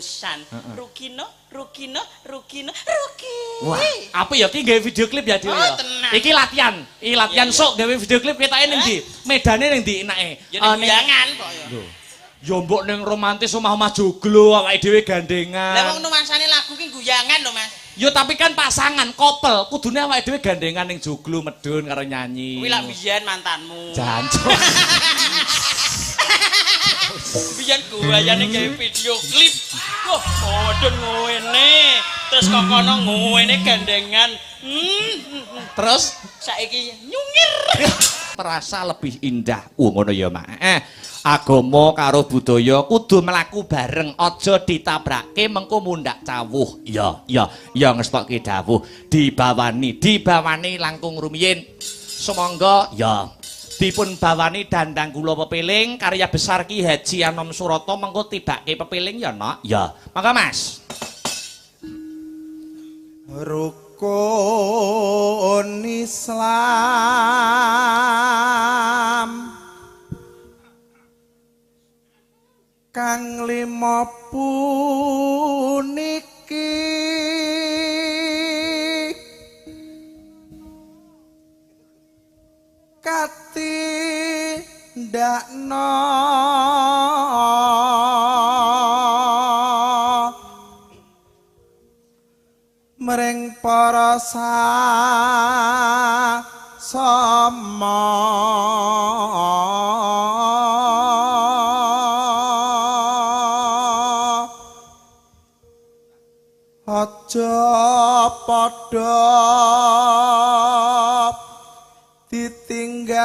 ratusan. Rugino. Wah, apa ya ki gawe video klip ya dhewe ya. Iki latihan. Iki latihan sok gawe video klip ketoke ning ndi? Medane ning ndi enake? Ya ning Guyangan kok ya. Ya mbok ning romantis omah-omah joglo awake dhewe gandengan. Lah wong nuansane lagu ki Guyangan lho, Mas. Ya tapi kan pasangan, couple, kudune awake dhewe gandengan ning joglo medun karo nyanyi. Kuwi lak biyen mantanmu. Jancuk. Biyen guyane gawe video klip. Wah, modon ngene. Terus kok kono ngene gandengan. Terus saiki nyungir. Terasa lebih indah. Ngono ya, Mak. Agama karo budaya kudu mlaku bareng, aja ditabrake mengko mundhak cawuh. Ya ngestokke dawuh. Dibawani langkung rumiyin. Sumangga ya dipun bawani Dandang Kula Pepiling karya besar Ki Haji Anom Surata mengko tibake pepiling ya, Nok. Ya. Mangga, Mas. Rukun Islam kang lima puniki katindakna mring para sasama aja padha ditinggalke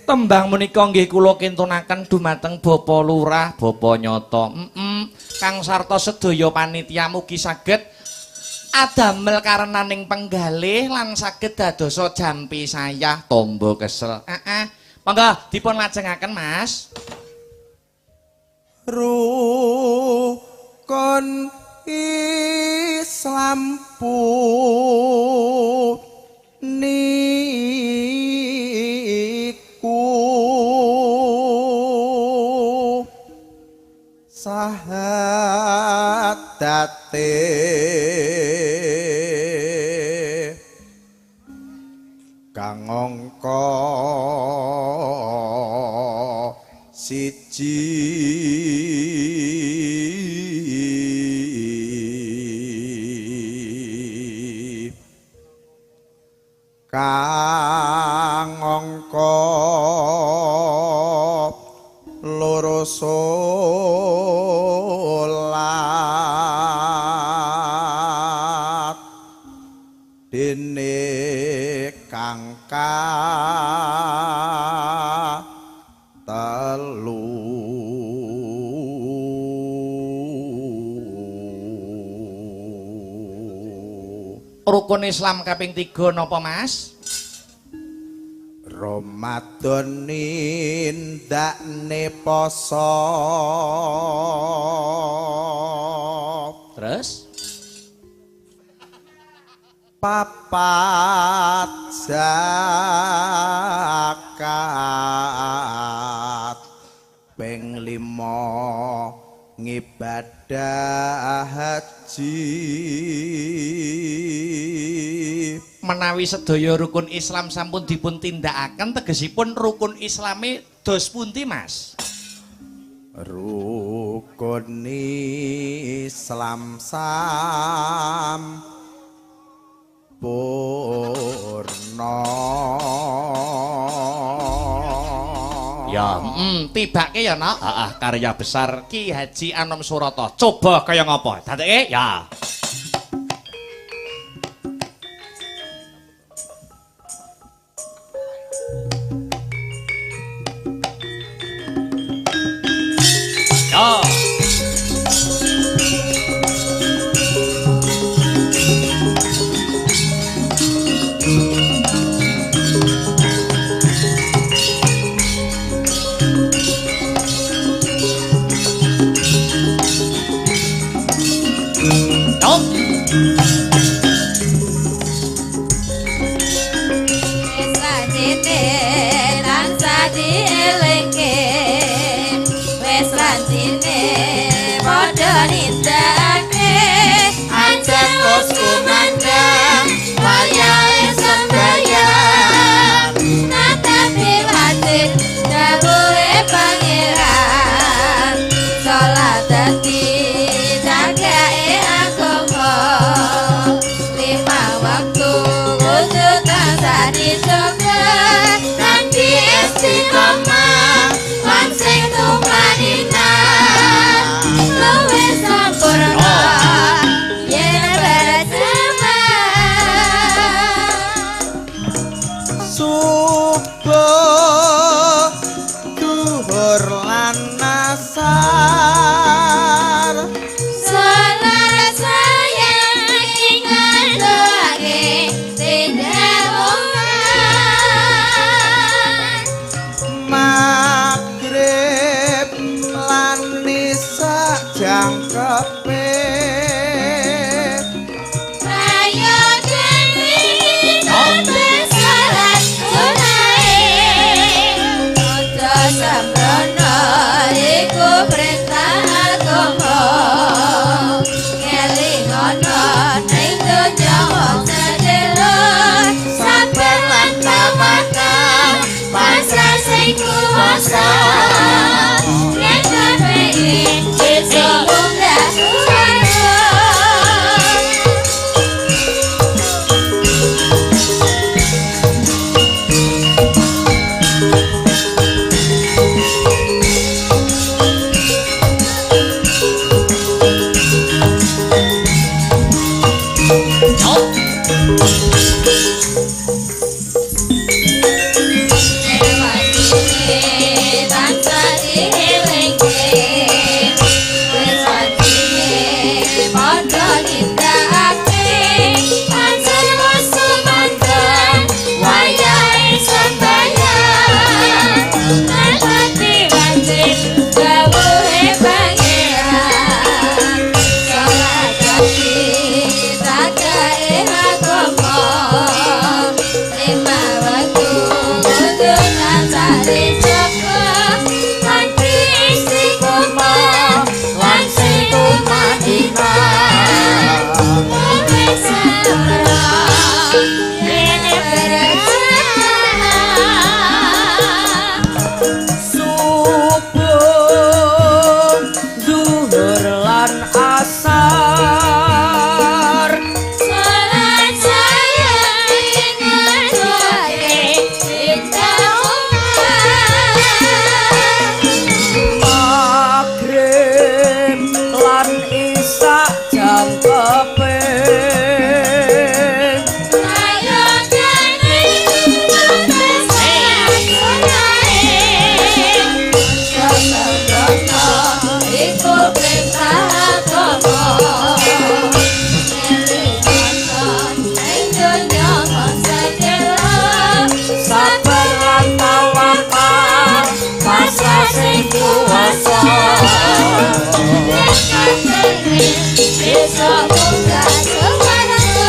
tembang menika nggih kula kintunaken dumateng Bapak Lurah, Bapak Nyata. Kang sarta sedaya panitia mugi saged adamel karenaning penggalih lan saged dadosa jampi sayah tombo kesel. Monggo dipun lajengaken, Mas. Rukun Islam niku sahadate kang angka siji kang angka loro solat dene kang telu rukun Islam kaping 3 napa, Mas? Ramadan nindakne poso terus papat zakat ping 5 ngibadah haji. Menawi sedaya rukun Islam sampun dipun tindakaken tegesipun rukun Islame dos pundi, Mas? Rukun Islam sampurna. Ya, tibake ya, Nak. Karya besar Ki Haji Anom Surata. Coba kaya ngapa? Dadekke ya. Ya. nindakake anjen wis kumandang wayahe sembayang natapi batin dawuhe pangeran salat dadi jagake agama lima waktu kudu tansah dijaga kanthi istiqomah lan sing tumanina luwih sampurna yen bersama subuh duhur lan asar salat sayang ingat doake tindakan magrib lan nisa jangkepe ayo dewi sampai salat sunai ojo sembrono iku perintah agama ngelingono ning donya wong sedherek sabar lan tawakal pasrah sing kuwasa yen kabeh iso munggah swarga subuh duhur lan asar salat sayang ingat doake magrib lan isak jangkepe ayo dewi sampai salat sunai ojo sembrono iku perintah agama ngelingono ning donya wong sedherek sabar lan tawakal pasrah sing kuwasa bisa munggah swarga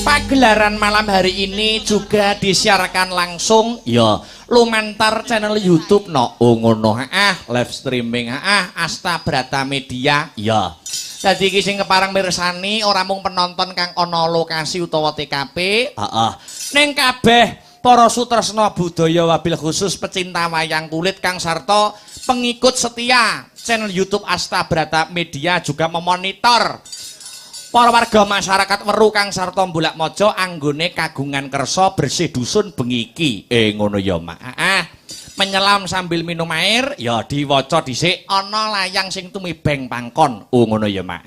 Pagelaran malam hari ini juga disiarkan langsung ya lumantar channel YouTube no ngono live streaming Asta Brata Media ya. Dadi iki sing kepareng mirsani ora mung penonton kang ana lokasi utawa TKP, ning kabeh para sutresna budaya wabil khusus pecinta wayang kulit kang sarta pengikut setia channel YouTube Asta Brata Media juga memonitor para warga masyarakat Weru kang sarta Mbulak Mojo anggone kagungan kersa bersih dusun bengi iki. Ngono ya, Mak. Menyelam sambil minum air, ya diwaca dhisik ana layang sing tumibeng pangkon. Ngono ya, Mak.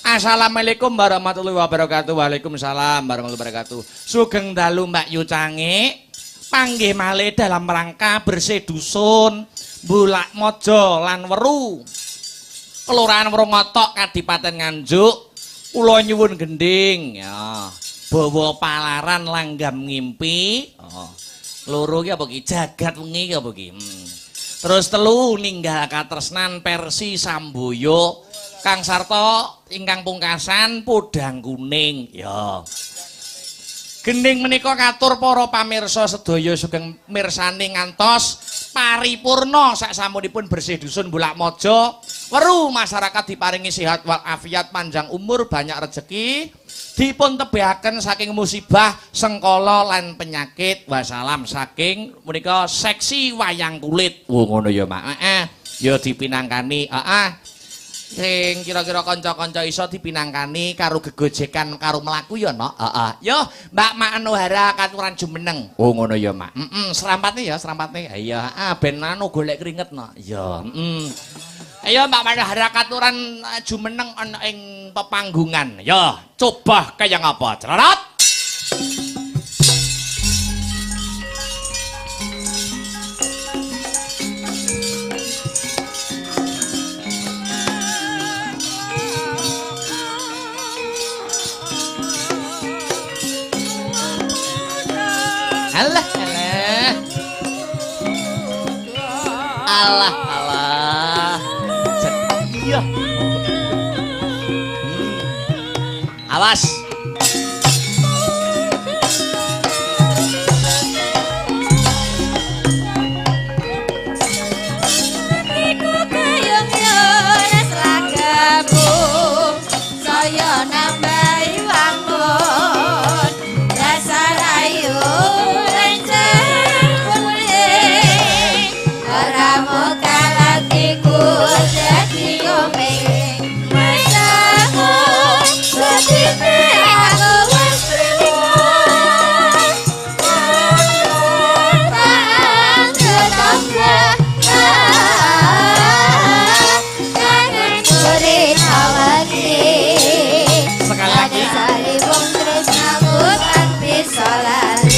Assalamualaikum warahmatullahi wabarakatuh. Waalaikumsalam warahmatullahi wabarakatuh. Sugeng dalu Mbak Yu Cange. Panggih malih dalam rangka bersih dusun Mbulak Mojo lan Weru. Kelurahan Wrongotok Kadipaten Nganjuk. Kula nyuwun gending ya. Bawa palaran langgam ngimpi. Loro ki apa ki jagat wengi ki apa ki. Terus telu ninggal katresnan Persi Samboyo Kang Sarto ingkang pungkasan podang kuning. Ya. Gending menika katur para pamirsa sedaya sugeng mirsani ngantos paripurna saksampunipun bersih dusun Bulakmaja. Weru masyarakat diparingi sehat wal afiat, panjang umur, banyak rejeki, dipun tebihaken saking musibah, sengkala lan penyakit. Wassalam saking menika seksi wayang kulit. Oh ngono ya, Mak. Ya dipinangkani, sing kira-kira kanca-kanca iso dipinangkani karo gegojekan karo mlaku ya, Nok. Yo, Mbak Manohara katuran jumeneng. Oh ngono ya, Mak. Serampatne ya, serampatne. Iya, ben anu golek keringet, Nok. Ya, Ayo Mbak Manohara katuran jumeneng ana ing pepanggungan. Ya, coba kaya ngapa? Cerat. Alah, alah. Alah, alah. Iya. Awas. Iku kayong yones ragamu, saya nambahi wangun, dasar ayu renceng kuling, oramu kalatiku jadi komeng, masaku setipe aku wis priwon, tak tetapnya kangen kulit awaki. Sekali lagi. Salibung tresnaku tak bisa lali.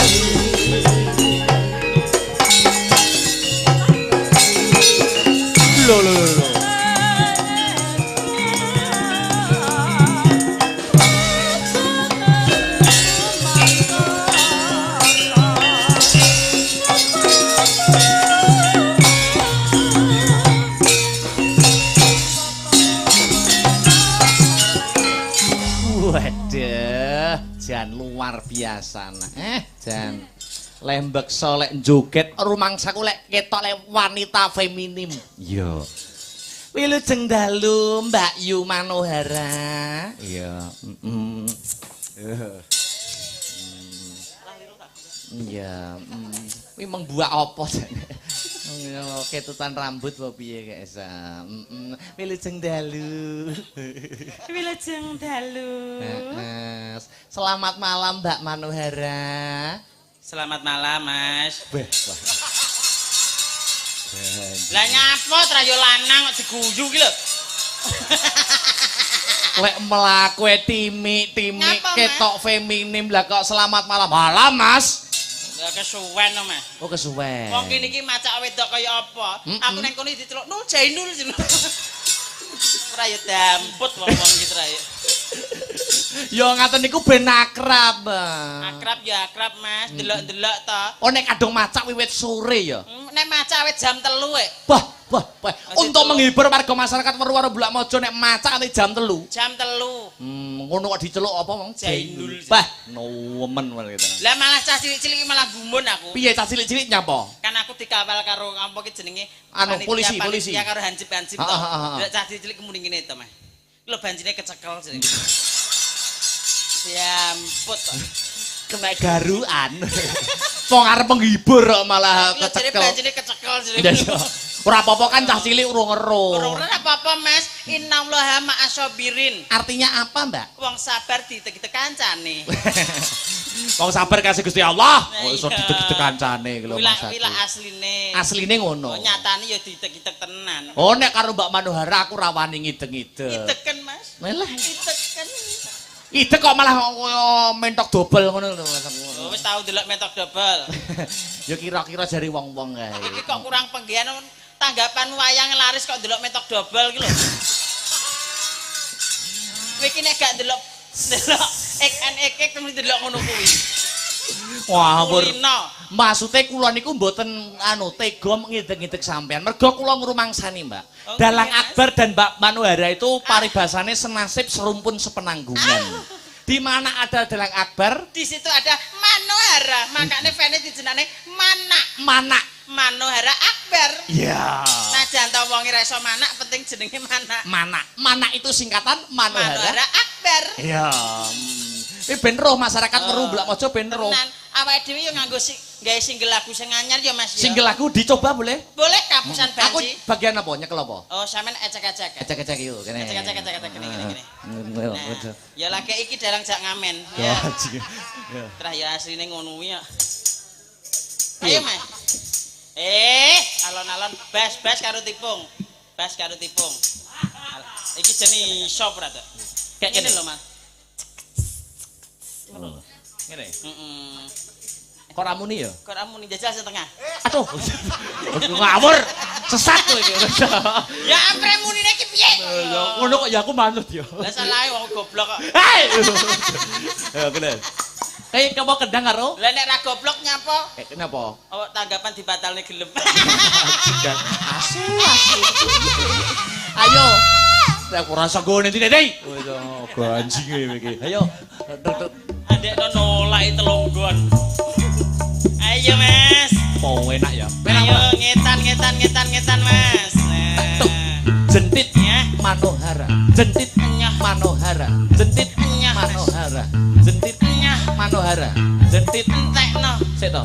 Lho. Waduh, jan luar biasa. Jan lembek solek joget rumangsaku lek ketok lek wanita feminim. Yo. Wilujeng dalu Mbak Yu Manohara. Iya, Iya, kuwi mengbuak apa jane? Ketutan rambut apa piye guys? Wilujeng dalu. Wilujeng dalu. Selamat malam Mbak Manohara. Selamat malam, Mas. Wah. Lah nyapa trayo lanang kok diguyu ki lho. Lek mlaku timik Ngapa, Mas? ketok feminim lah kok selamat malam. Malam, Mas. Lah kesuwen to, Mas. Oh kesuwen. Wong kene iki macak wedok kaya apa? Aku nang kono diceluk Nur Jainul jeneng. Ora ya damput wong-wong iki tra ya. Ya ngaten niku ben akrab. Akrab ya akrab, Mas. Delok-delok to. Oh nek kadung macak wiwit sore ya. Nek macak wit jam 3 Wah. Untuk menghibur warga masyarakat Weru-Weru Bulakmaja nek macak nanti jam 3. Jam 3. Ngono kok diceluk apa wong? Jainul. Bah, nemen gitu. Lah malah cah cilik-cilik malah gumun aku. Piye cah cilik-cilik nyapa? Kan aku dikawal karo apa ki jenenge? Anu, Panitia- polisi. panitia karo hansip-hansip to. Lah cah cilik kemuni ngene to, Mas. Lho banjine kecekel jenenge. Siamput to. Kena garuan. Wong arep menghibur kok malah Lho jare kecekel. banjine kecekel Ya, jenenge. ya. Ora apa-apa kan cah cilik urung ero. Ora apa-apa, Mas. Innallaha ma'asabirin. Artinya apa, Mbak? Wong sabar ditek-tek kancane. Wong sabar kasih Gusti Allah. Nah, Oh iso iya. ditek-ditek kancane iki lho Wila maksudku. wila asline. Asline ngono. Oh, nyatane ya ditek-tek tenan. Oh nek karo Mbak Manohara aku rawani ngideng-ngideng. Iteken, Mas. Melah. Iteken. Ide kok malah mentok dobel ngono lho. Oh, wis tau delok metok dobel. Ya kira-kira jari wong-wong kae. Iki kok kurang penggian tanggapan wayang laris kok delok metok dobel iki lho. Kowe iki nek gak delok ek-ek mesti delok ngono kuwi. Ngawur. Kulino. Maksude kula niku mboten tega ngidek-ngidek sampean. Merga kula ngrumangsani, Mbak. Oh, Dalang nggih, Mas. Akbar dan Mbak Manuhara itu paribasane senasib serumpun sepenanggungan. Di mana ada Dalang Akbar, Di situ ada Manohara, makanya fans dijenenge Manak. Manak. Manohara Akbar. Iya. Nah, jangan wong ora iso manak, penting jenenge Manak. Manak. Manak itu singkatan Manuhara. Manohara Akbar. Iya. Ini ben roh masyarakat Meru Blak Mojo ben roh. Tenan, awake dhewe yo nganggo gawe single lagu sing anyar ya Mas ya. Single lagu dicoba boleh? Boleh kapusan Aku banci. bagian apa? Nyekel apa? Oh, sampean ecek-ecek. Ecek-ecek yuk, kene. Ecek-ecek kene. Nah, Nah, ya lagi iki dalang jak ngamen ya. Ya. Terus ya asline ngono kuwi ya. Piye? Ayo Mas. Alon-alon bas karo tipung. Bas karo tipung. Iki jenenge shop ra to. Kayak ngene lho, Mas. Ngene. Heeh. Kok ramuni ya? Kok ramu jajal setengah. Aduh. Ngawur. Sesat kowe iki. Ya ampre munine iki piye? Ya ngono kok ya aku manut ya. Lah salahe wong goblok kok. Hei. Ya kene. Kayak kamu kendang karo? Lah nek ra goblok nyapa? Kenapa? Oh, tanggapan dibatalne gelem. Asu. Ayo. Nek ora sagone ndine, Dei. Wis ganjinge iki. Ayo. Adekno nolak telunggon. Ayo Mas. Oh enak ya. Ayo ngetan Mas. Tuh. Jentit Ya. Manohara. Jentit Nyah. Manohara. Jentit Nyah, Mas. Manohara. Jentit Nyah. Manohara. Jentit Entekno. sik to.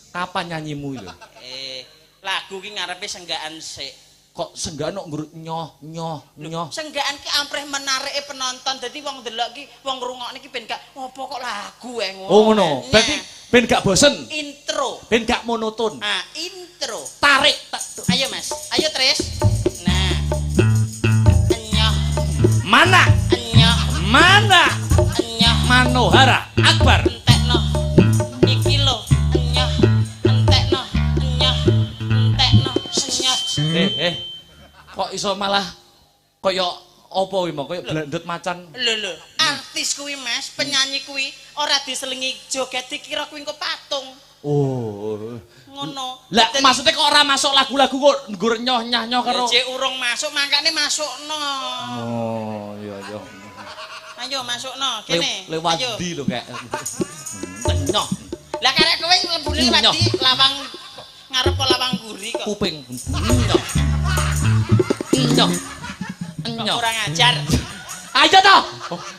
Kapan nyanyimu itu? Lagu ki ngarepe senggaan sik. Kok senggak nyoh. Senggaan ki ampreh menarike penonton. Dadi wong delok ki, wong ngrungokne ki ben gak opo kok lagu ngono. Oh ngono. Berarti ben gak bosen, intro. ben gak monoton. Ah, intro. Tarik. Ayo Mas. Ayo Tris. Nah. Enyoh, Mana? enyoh, enyoh. Manohara Akbar. Entekno. Iki lho, enyoh, entekno, enyoh, entekno, enyoh. Kok iso malah kaya apa kuwi mau kaya blendet macan. Lho, artis kuwi Mas, penyanyi kuwi ora diselingi joget dikira kuwi engko patung. Oh. Ngono. Lah maksudnya kok ora masuk lagu-lagu kok nggur nyoh-nyoh karo. Cek urung masuk makane masukno. Oh, iya. Ayo masukno kene. Lewat Ayo. ndi lho kayak. Nyoh. Lah karek kowe mlebune lewat Nyoh. ndi? Lawang ngarep kok lawang guri kok. Kuping. Nyoh. Nyoh. Kurang ajar. Ayo toh.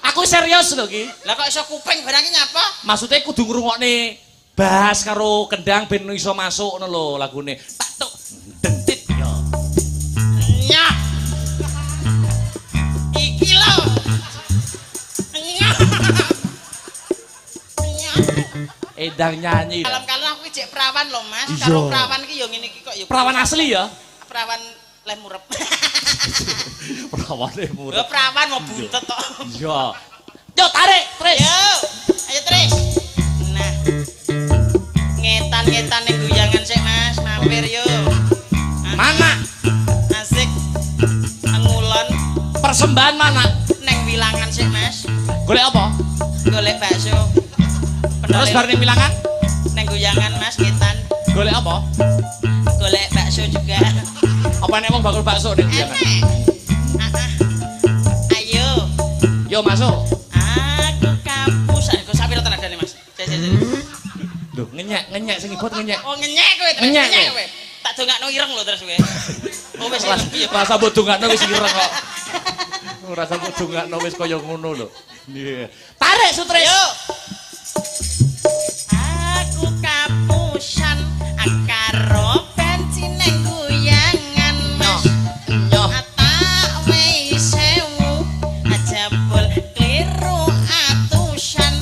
Aku serius lho iki. Lah kok iso kuping barang iki nyapa? Maksudnya kudu ngrungokne bass karo kendang ben iso masuk ngono lho lagune. Tak tuk dentit yo. Nyah. Iki lho. Nyah. Nyah. Edang nyanyi. Kalem-kalem aku cek perawan lho Mas. Iya. Karo perawan ki yo ngene iki kok yo. Perawan asli ya? Perawan leh murep. Perawane Lho murah. perawan mau buntet tok. Iya. Yo tarik, Tris. Yo. Ayo Tris. Nah. Ngetan-ngetan ning guyangan sik Mas, mampir yo. Mana? Asik. Ngulon Persembahan mana? neng wilangan sik Mas. Golek apa? Golek bakso. Terus bar ning Wilangan? neng guyangan Mas ngetan. Golek apa? Golek bakso juga. Apa nek wong bakul bakso ning Wilangan? Enak. Ayo. Yo masuk. Aku kampus. Aku sampe tenagane Mas. Lho, ngenyek sing ibut ngenyek. Oh ngenyek kowe, Tris. Ngenyek Ngenyek kowe. kowe. Tak dongakno ireng lho terus kowe. Oh wis ireng piye? Rasa mbok dongakno wis ireng kok. Rasa mbok dongakno wis kaya ngono lho. Iya. Tarik Sutris. Yo. Aku kapusan karo bensin neng guyangan Mas. Nyoh. Tak wei sewu aja bol kliru atusan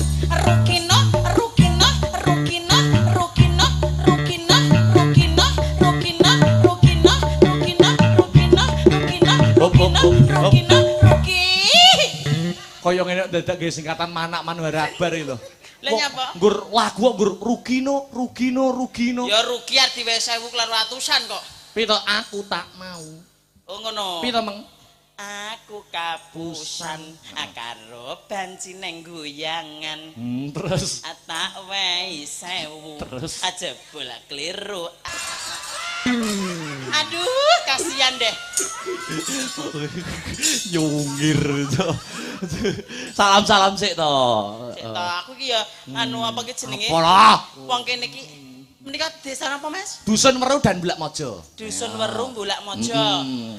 rukino rukino rukino rukino rukino rukino rukino rukino rukino rukino rukino rukino ruki. Kaya ngene dadak nggih singkatan Manak Manuhara Akbar iki lho. Lah nyapa? Nggur lagu kok nggur Rugino. Ya rugi arti wei sewu kliru atusan kok. Pito aku tak mau. Oh ngono. Pito meng? Aku kapusan karo banci neng goyangan. Terus Tak wehi 1000. Terus? Aja bola keliru. Aduh, kasihan deh. nyungir to. Salam-salam sik to. Cek to, aku ki ya anu apa ki jenenge? Apa lah? Wong kene ki menika desa napa, Mas? Dusun Weru dan Bulak Mojo. Dusun Werung Bulak Mojo.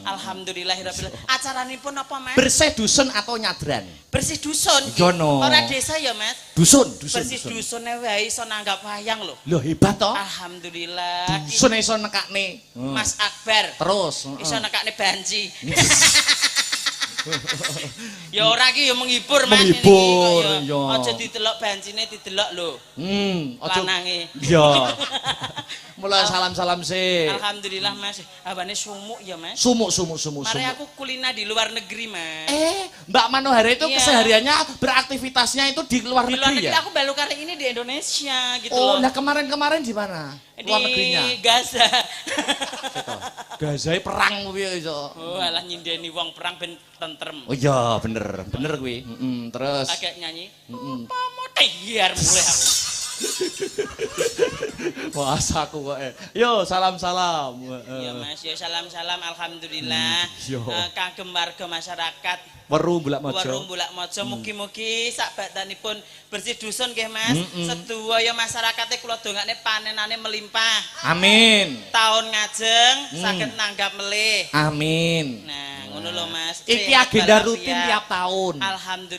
Alhamdulillahirabbil alamin. Acaranipun apa, Mas? Bersih dusun atau nyadran? Bersih dusun. Iya, no. Ora desa ya, Mas? Dusun. Bersih dusune wae iso nanggap wayang lho. Loh hebat to. Alhamdulillah. Ki Dusun iso nekakne. Mas Akbar Terus. iso nekakne banci. Ya ora ki ya menghibur Mas. Menghibur, ini ki, ya. Aja didelok bancine didelok lho. Aja. Lanange. Iya. Mulai salam-salam sih. Alhamdulillah Mas, hawane sumuk ya Mas. Sumuk. Mari aku kulina di luar negeri Mas. Mbak Manohara itu Iya. kesehariannya beraktivitasnya itu di luar Di luar negeri negeri ya? aku baru kali ini di Indonesia gitu Oh, loh. nah kemarin-kemarin di mana? Luar negerinya. Di Gaza. Gaza perang kuwi iso. Oh, alah nyindeni wong perang ben tentrem. Oh iya, bener kuwi. Terus. Agak nyanyi. Apa mau teyar mulai aku. Wah, aku kok. Yo, salam-salam. Ya Mas, ya salam-salam alhamdulillah. Yo. Kagem warga masyarakat Weru Bulak Mojo. Warung Bulak Mojo mugi-mugi sak badanipun bersih dusun nggih Mas. Sedaya masyarakate kula dongakne panenane melimpah. Amin. Tahun ngajeng saged nanggap melih. Amin. Nah, ngono lho Mas. Iki Sehat agenda walafiat. rutin tiap tahun. Alhamdulillah.